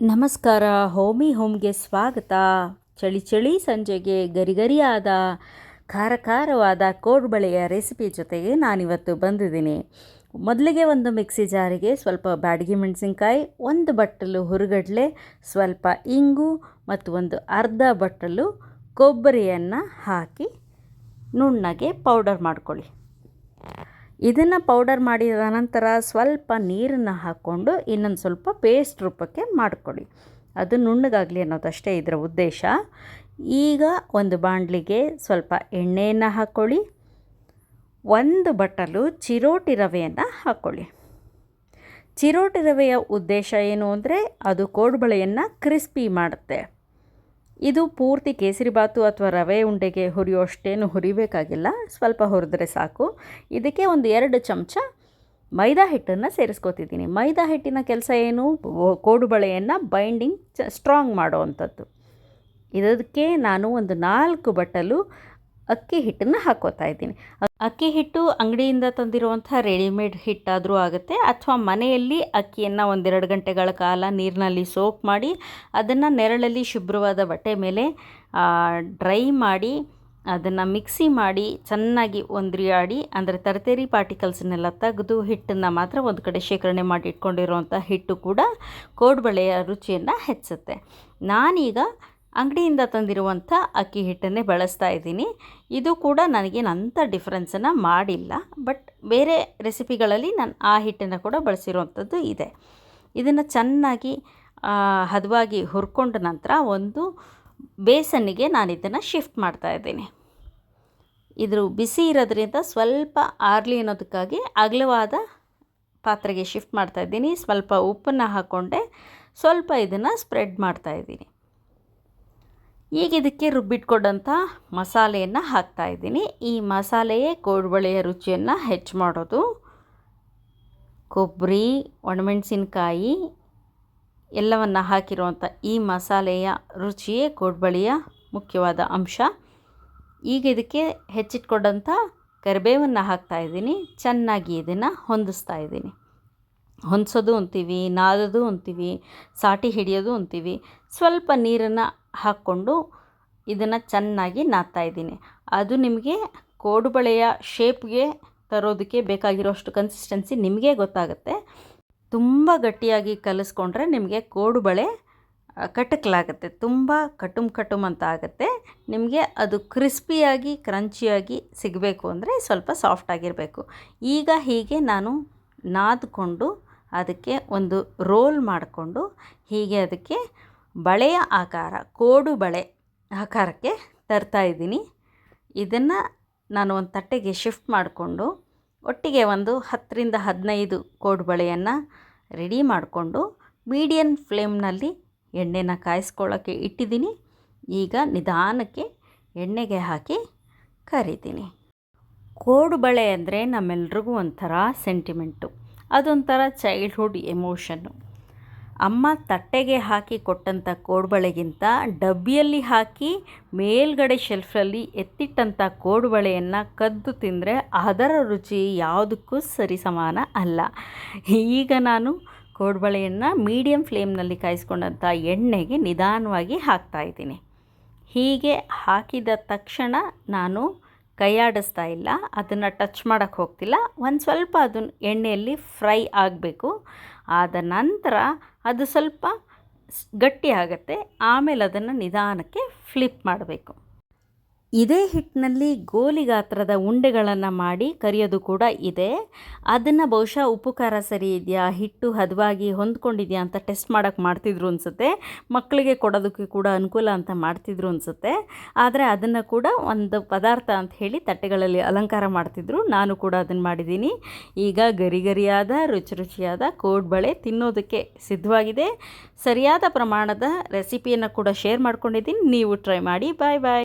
ನಮಸ್ಕಾರ. ಹೋಮ್ಗೆ ಸ್ವಾಗತ. ಚಳಿ ಚಳಿ ಸಂಜೆಗೆ ಗರಿಗರಿಯಾದ ಖಾರವಾದ ಕೋಡುಬಳೆಯ ರೆಸಿಪಿ ಜೊತೆಗೆ ನಾನಿವತ್ತು ಬಂದಿದ್ದೀನಿ. ಮೊದಲಿಗೆ ಒಂದು ಮಿಕ್ಸಿ ಜಾರಿಗೆ ಸ್ವಲ್ಪ ಬ್ಯಾಡಗಿ ಮೆಣಸಿನ್ಕಾಯಿ, ಒಂದು ಬಟ್ಟಲು ಹುರುಗಡಲೆ, ಸ್ವಲ್ಪ ಇಂಗು ಮತ್ತು ಒಂದು ಅರ್ಧ ಬಟ್ಟಲು ಕೊಬ್ಬರಿಯನ್ನು ಹಾಕಿ ನುಣ್ಣಗೆ ಪೌಡರ್ ಮಾಡ್ಕೊಳ್ಳಿ. ಇದನ್ನು ಪೌಡರ್ ಮಾಡಿದ ನಂತರ ಸ್ವಲ್ಪ ನೀರನ್ನು ಹಾಕ್ಕೊಂಡು ಇನ್ನೊಂದು ಸ್ವಲ್ಪ ಪೇಸ್ಟ್ ರೂಪಕ್ಕೆ ಮಾಡಿಕೊಳ್ಳಿ. ಅದು ನುಣ್ಣಗಾಗಲಿ ಅನ್ನೋದಷ್ಟೇ ಇದರ ಉದ್ದೇಶ. ಈಗ ಒಂದು ಬಾಣಲಿಗೆ ಸ್ವಲ್ಪ ಎಣ್ಣೆಯನ್ನು ಹಾಕ್ಕೊಳ್ಳಿ. ಒಂದು ಬಟ್ಟಲು ಚಿರೋಟಿ ರವೆಯನ್ನು ಹಾಕ್ಕೊಳ್ಳಿ. ಚಿರೋಟಿ ರವೆಯ ಉದ್ದೇಶ ಏನು ಅಂದರೆ ಅದು ಕೋಡುಬಳೆಯನ್ನು ಕ್ರಿಸ್ಪಿ ಮಾಡುತ್ತೆ. ಇದು ಪೂರ್ತಿ ಕೇಸರಿಬಾತು ಅಥವಾ ರವೆ ಉಂಡೆಗೆ ಹುರಿಯೋಷ್ಟೇನು ಹುರಿಬೇಕಾಗಿಲ್ಲ, ಸ್ವಲ್ಪ ಹುರಿದ್ರೆ ಸಾಕು. ಇದಕ್ಕೆ ಒಂದು 2 ಚಮಚ ಮೈದಾ ಹಿಟ್ಟನ್ನು ಸೇರಿಸ್ಕೊತಿದ್ದೀನಿ. ಮೈದಾ ಹಿಟ್ಟಿನ ಕೆಲಸ ಏನು, ಕೋಡುಬಳೆಯನ್ನು ಬೈಂಡಿಂಗ್ ಸ್ಟ್ರಾಂಗ್ ಮಾಡೋವಂಥದ್ದು. ಇದಕ್ಕೆ ನಾನು ಒಂದು 4 ಬಟ್ಟಲು ಅಕ್ಕಿ ಹಿಟ್ಟನ್ನು ಹಾಕ್ಕೋತಾ ಇದ್ದೀನಿ. ಅಕ್ಕಿ ಹಿಟ್ಟು ಅಂಗಡಿಯಿಂದ ತಂದಿರುವಂಥ ರೆಡಿಮೇಡ್ ಹಿಟ್ಟಾದರೂ ಆಗುತ್ತೆ, ಅಥವಾ ಮನೆಯಲ್ಲಿ ಅಕ್ಕಿಯನ್ನು 1-2 ಗಂಟೆಗಳ ಕಾಲ ನೀರಿನಲ್ಲಿ ಸೋಕ್ ಮಾಡಿ ಅದನ್ನು ನೆರಳಲ್ಲಿ ಶುಭ್ರವಾದ ಬಟ್ಟೆ ಮೇಲೆ ಡ್ರೈ ಮಾಡಿ ಅದನ್ನು ಮಿಕ್ಸಿ ಮಾಡಿ ಚೆನ್ನಾಗಿ ಒಂದ್ರಿಯಾಡಿ, ಅಂದರೆ ತರತೇರಿ ಪಾರ್ಟಿಕಲ್ಸನ್ನೆಲ್ಲ ತೆಗೆದು ಹಿಟ್ಟನ್ನು ಮಾತ್ರ ಒಂದು ಕಡೆ ಶೇಖರಣೆ ಮಾಡಿ ಇಟ್ಕೊಂಡಿರುವಂಥ ಹಿಟ್ಟು ಕೂಡ ಕೋಡುಬಳೆಯ ರುಚಿಯನ್ನು ಹೆಚ್ಚುತ್ತೆ. ನಾನೀಗ ಅಂಗಡಿಯಿಂದ ತಂದಿರುವಂಥ ಅಕ್ಕಿ ಹಿಟ್ಟನ್ನೇ ಬಳಸ್ತಾ ಇದ್ದೀನಿ. ಇದು ಕೂಡ ನನಗೇನು ಅಂಥ ಡಿಫ್ರೆನ್ಸನ್ನು ಮಾಡಿಲ್ಲ, ಬಟ್ ಬೇರೆ ರೆಸಿಪಿಗಳಲ್ಲಿ ನಾನು ಆ ಹಿಟ್ಟನ್ನು ಕೂಡ ಬಳಸಿರುವಂಥದ್ದು ಇದೆ. ಇದನ್ನು ಚೆನ್ನಾಗಿ ಹದವಾಗಿ ಹುರ್ಕೊಂಡ ನಂತರ ಒಂದು ಬೇಸನ್ನಿಗೆ ನಾನು ಇದನ್ನು ಶಿಫ್ಟ್ ಮಾಡ್ತಾ ಇದ್ದೀನಿ. ಇದ್ರ ಬಿಸಿ ಇರೋದ್ರಿಂದ ಸ್ವಲ್ಪ ಆರಲಿ ಅನ್ನೋದಕ್ಕಾಗಿ ಅಗಲವಾದ ಪಾತ್ರೆಗೆ ಶಿಫ್ಟ್ ಮಾಡ್ತಾ ಇದ್ದೀನಿ. ಸ್ವಲ್ಪ ಉಪ್ಪನ್ನು ಹಾಕ್ಕೊಂಡೆ ಸ್ವಲ್ಪ ಇದನ್ನು ಸ್ಪ್ರೆಡ್ ಮಾಡ್ತಾ ಇದ್ದೀನಿ. ಈಗ ಇದಕ್ಕೆ ರುಬ್ಬಿಟ್ಕೊಂಡಂಥ ಮಸಾಲೆಯನ್ನು ಹಾಕ್ತಾಯಿದ್ದೀನಿ. ಈ ಮಸಾಲೆಯೇ ಕೋಡುಬಳೆಯ ರುಚಿಯನ್ನು ಹೆಚ್ಚು ಮಾಡೋದು. ಕೊಬ್ಬರಿ, ಒಣಮೆಣಸಿನ್ಕಾಯಿ ಎಲ್ಲವನ್ನು ಹಾಕಿರುವಂಥ ಈ ಮಸಾಲೆಯ ರುಚಿಯೇ ಕೋಡುಬಳೆಯ ಮುಖ್ಯವಾದ ಅಂಶ. ಈಗ ಇದಕ್ಕೆ ಹೆಚ್ಚಿಟ್ಕೊಂಡಂಥ ಕರಿಬೇವನ್ನು ಹಾಕ್ತಾಯಿದ್ದೀನಿ. ಚೆನ್ನಾಗಿ ಇದನ್ನು ಹೊಂದಿಸ್ತಾ ಇದ್ದೀನಿ. ಹೊಂದಿಸೋದು ಅಂತೀವಿ, ನಾದೋದು ಅಂತೀವಿ, ಸಾಟಿ ಹಿಡಿಯೋದು ಅಂತೀವಿ. ಸ್ವಲ್ಪ ನೀರನ್ನು ಹಾಕ್ಕೊಂಡು ಇದನ್ನು ಚೆನ್ನಾಗಿ ನಾದ್ತಾಯಿದ್ದೀನಿ. ಅದು ನಿಮಗೆ ಕೋಡುಬಳೆಯ ಶೇಪ್ಗೆ ತರೋದಕ್ಕೆ ಬೇಕಾಗಿರೋಷ್ಟು ಕನ್ಸಿಸ್ಟೆನ್ಸಿ ನಿಮಗೆ ಗೊತ್ತಾಗುತ್ತೆ. ತುಂಬ ಗಟ್ಟಿಯಾಗಿ ಕಲಿಸ್ಕೊಂಡ್ರೆ ನಿಮಗೆ ಕೋಡುಬಳೆ ಕಟಕಲಾಗುತ್ತೆ, ತುಂಬ ಕಟುಮ್ ಅಂತ ಆಗುತ್ತೆ. ನಿಮಗೆ ಅದು ಕ್ರಿಸ್ಪಿಯಾಗಿ ಕ್ರಂಚಿಯಾಗಿ ಸಿಗಬೇಕು ಅಂದರೆ ಸ್ವಲ್ಪ ಸಾಫ್ಟಾಗಿರಬೇಕು. ಈಗ ಹೀಗೆ ನಾನು ನಾದ್ಕೊಂಡು ಅದಕ್ಕೆ ಒಂದು ರೋಲ್ ಮಾಡಿಕೊಂಡು ಹೀಗೆ ಅದಕ್ಕೆ ಬಳೆಯ ಆಕಾರ, ಕೋಡು ಬಳೆ ಆಕಾರಕ್ಕೆ ತರ್ತಾ ಇದ್ದೀನಿ. ಇದನ್ನು ನಾನು ಒಂದು ತಟ್ಟೆಗೆ ಶಿಫ್ಟ್ ಮಾಡಿಕೊಂಡು ಒಟ್ಟಿಗೆ ಒಂದು 10-15 ಕೋಡುಬಳೆಯನ್ನು ರೆಡಿ ಮಾಡಿಕೊಂಡು ಮೀಡಿಯಮ್ ಫ್ಲೇಮ್ನಲ್ಲಿ ಎಣ್ಣೆನ ಕಾಯಿಸ್ಕೊಳ್ಳೋಕ್ಕೆ ಇಟ್ಟಿದ್ದೀನಿ. ಈಗ ನಿಧಾನಕ್ಕೆ ಎಣ್ಣೆಗೆ ಹಾಕಿ ಕರಿತೀನಿ. ಕೋಡುಬಳೆ ಅಂದರೆ ನಮ್ಮೆಲ್ರಿಗೂ ಒಂಥರ ಸೆಂಟಿಮೆಂಟು, ಅದೊಂಥರ ಚೈಲ್ಡ್ಹುಡ್ ಎಮೋಷನ್ನು. ಅಮ್ಮ ತಟ್ಟೆಗೆ ಹಾಕಿ ಕೊಟ್ಟಂಥ ಕೋಡುಬಳೆಗಿಂತ ಡಬ್ಬಿಯಲ್ಲಿ ಹಾಕಿ ಮೇಲ್ಗಡೆ ಶೆಲ್ಫಲ್ಲಿ ಎತ್ತಿಟ್ಟಂಥ ಕೋಡುಬಳೆಯನ್ನು ಕದ್ದು ತಿಂದರೆ ಅದರ ರುಚಿ ಯಾವುದಕ್ಕೂ ಸರಿಸಮಾನ ಅಲ್ಲ. ಈಗ ನಾನು ಕೋಡುಬಳೆಯನ್ನು ಮೀಡಿಯಮ್ ಫ್ಲೇಮ್ನಲ್ಲಿ ಕಾಯಿಸ್ಕೊಂಡಂಥ ಎಣ್ಣೆಗೆ ನಿಧಾನವಾಗಿ ಹಾಕ್ತಾಯಿದ್ದೀನಿ. ಹೀಗೆ ಹಾಕಿದ ತಕ್ಷಣ ನಾನು ಕೈಯಾಡಿಸ್ತಾ ಇಲ್ಲ, ಅದನ್ನು ಟಚ್ ಮಾಡೋಕ್ಕೆ ಹೋಗ್ತಿಲ್ಲ. ಒಂದು ಸ್ವಲ್ಪ ಅದನ್ನು ಎಣ್ಣೆಯಲ್ಲಿ ಫ್ರೈ ಆಗಬೇಕು. ಆದ ನಂತರ ಅದು ಸ್ವಲ್ಪ ಗಟ್ಟಿ ಆಗುತ್ತೆ. ಆಮೇಲೆ ಅದನ್ನು ನಿಧಾನಕ್ಕೆ ಫ್ಲಿಪ್ ಮಾಡಬೇಕು. ಇದೇ ಹಿಟ್ಟಿನಲ್ಲಿ ಗೋಲಿ ಗಾತ್ರದ ಉಂಡೆಗಳನ್ನು ಮಾಡಿ ಕರಿಯೋದು ಕೂಡ ಇದೆ. ಅದನ್ನು ಬಹುಶಃ ಉಪ್ಪು ಖಾರ ಸರಿ ಇದೆಯಾ, ಹಿಟ್ಟು ಹದವಾಗಿ ಹೊಂದ್ಕೊಂಡಿದೆಯಾ ಅಂತ ಟೆಸ್ಟ್ ಮಾಡೋಕ್ಕೆ ಮಾಡ್ತಿದ್ರು ಅನಿಸುತ್ತೆ. ಮಕ್ಕಳಿಗೆ ಕೊಡೋದಕ್ಕೆ ಕೂಡ ಅನುಕೂಲ ಅಂತ ಮಾಡ್ತಿದ್ರು ಅನಿಸುತ್ತೆ. ಆದರೆ ಅದನ್ನು ಕೂಡ ಒಂದು ಪದಾರ್ಥ ಅಂತ ಹೇಳಿ ತಟ್ಟೆಗಳಲ್ಲಿ ಅಲಂಕಾರ ಮಾಡ್ತಿದ್ರು. ನಾನು ಕೂಡ ಅದನ್ನು ಮಾಡಿದ್ದೀನಿ. ಈಗ ಗರಿಗರಿಯಾದ ರುಚಿಯಾದ ಕೋಡುಬಳೆ ತಿನ್ನೋದಕ್ಕೆ ಸಿದ್ಧವಾಗಿದೆ. ಸರಿಯಾದ ಪ್ರಮಾಣದ ರೆಸಿಪಿಯನ್ನು ಕೂಡ ಶೇರ್ ಮಾಡ್ಕೊಂಡಿದ್ದೀನಿ. ನೀವು ಟ್ರೈ ಮಾಡಿ. ಬಾಯ್ ಬಾಯ್.